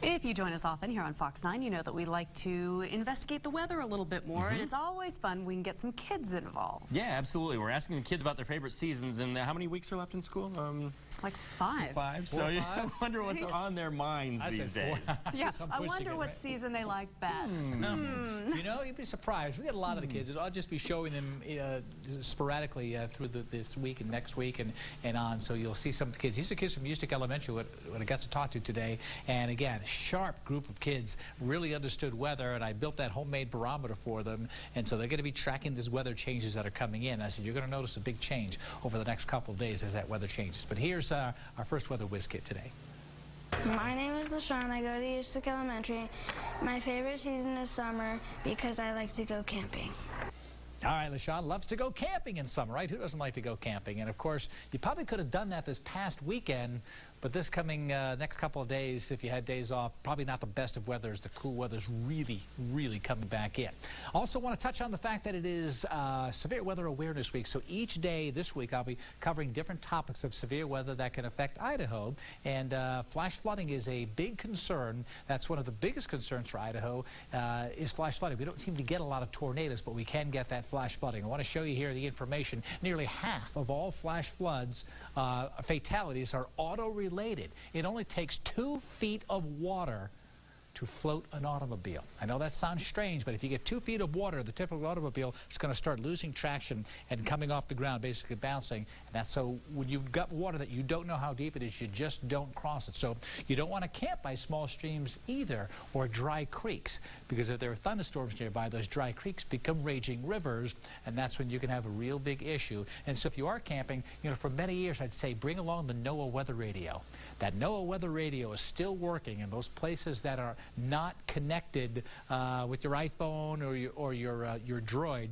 If you join us often here on Fox 9, you know that we like to investigate the weather a little bit more, and it's always fun when we can get some kids involved. Yeah, absolutely. We're asking the kids about their favorite seasons, and how many weeks are left in school? Like 5. 5. So I wonder what's on their minds these days. Yeah, I wonder what season they like best. You know, you'd be surprised. We get a lot of the kids. I'll just be showing them sporadically through this week and next week and on. So you'll see some of the kids. These are kids from Mystic Elementary, what I got to talk to today. And again, sharp group of kids, really understood weather. And I built that homemade barometer for them. And so they're going to be tracking these weather changes that are coming in. I said, you're going to notice a big change over the next couple of days as that weather changes. But here's our first weather whiz kit today. My name is LaShaun. I go to Mystic Elementary. My favorite season is summer because I like to go camping. All right, LaShaun loves to go camping in summer, right? Who doesn't like to go camping? And, of course, you probably could have done that this past weekend, but this coming next couple of days, if you had days off, probably not the best of weather as the cool weather's really coming back in. Also want to touch on the fact that it is Severe Weather Awareness Week. So each day this week I'll be covering different topics of severe weather that can affect Idaho. And flash flooding is a big concern. That's one of the biggest concerns for Idaho is flash flooding. We don't seem to get a lot of tornadoes, but we can get that flash flooding. I want to show you here the information. Nearly half of all flash floods fatalities are auto-related. It only takes 2 feet of water to float an automobile. I know that sounds strange, but if you get 2 feet of water, the typical automobile is going to start losing traction and coming off the ground, basically bouncing. And that's so when you've got water that you don't know how deep it is, you just don't cross it. So you don't want to camp by small streams either or dry creeks, because if there are thunderstorms nearby, those dry creeks become raging rivers, and that's when you can have a real big issue. And so if you are camping, you know, for many years I'd say bring along the NOAA weather radio. That NOAA weather radio is still working in those places that are not connected with your iPhone or your Droid.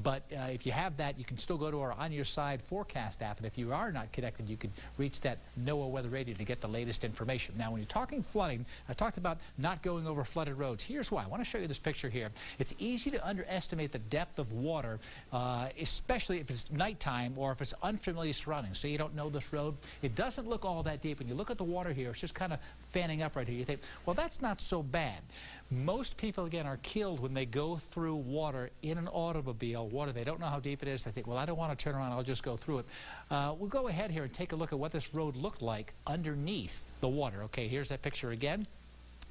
But if you have that, you can still go to our On Your Side forecast app. And if you are not connected, you can reach that NOAA weather radio to get the latest information. Now, when you're talking flooding, I talked about not going over flooded roads. Here's why. I want to show you this picture here. It's easy to underestimate the depth of water, especially if it's nighttime or if it's unfamiliar surroundings. So you don't know this road. It doesn't look all that deep. When you look at the water here, it's just kind of fanning up right here. You think, well, that's not so bad. Most people, again, are killed when they go through water in an automobile. Water, they don't know how deep it is. They think, well, I don't want to turn around. I'll just go through it. We'll go ahead here and take a look at what this road looked like underneath the water. Okay, here's that picture again.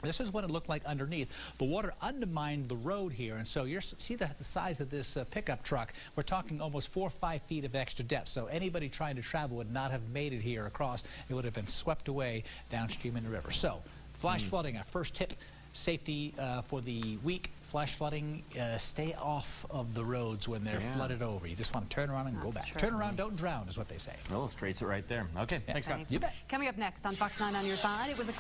This is what it looked like underneath. The water undermined the road here, and so you see the size of this pickup truck. We're talking almost 4 or 5 feet of extra depth, so anybody trying to travel would not have made it here across. It would have been swept away downstream in the river. So, flash flooding, our first tip. Safety for the week. Flash flooding, stay off of the roads when they're flooded over. You just want to turn around and go back. True. Turn around, don't drown is what they say. Illustrates it right there. Okay, thanks, Scott. You bet. Coming up next on Fox 9 On Your Side, it was a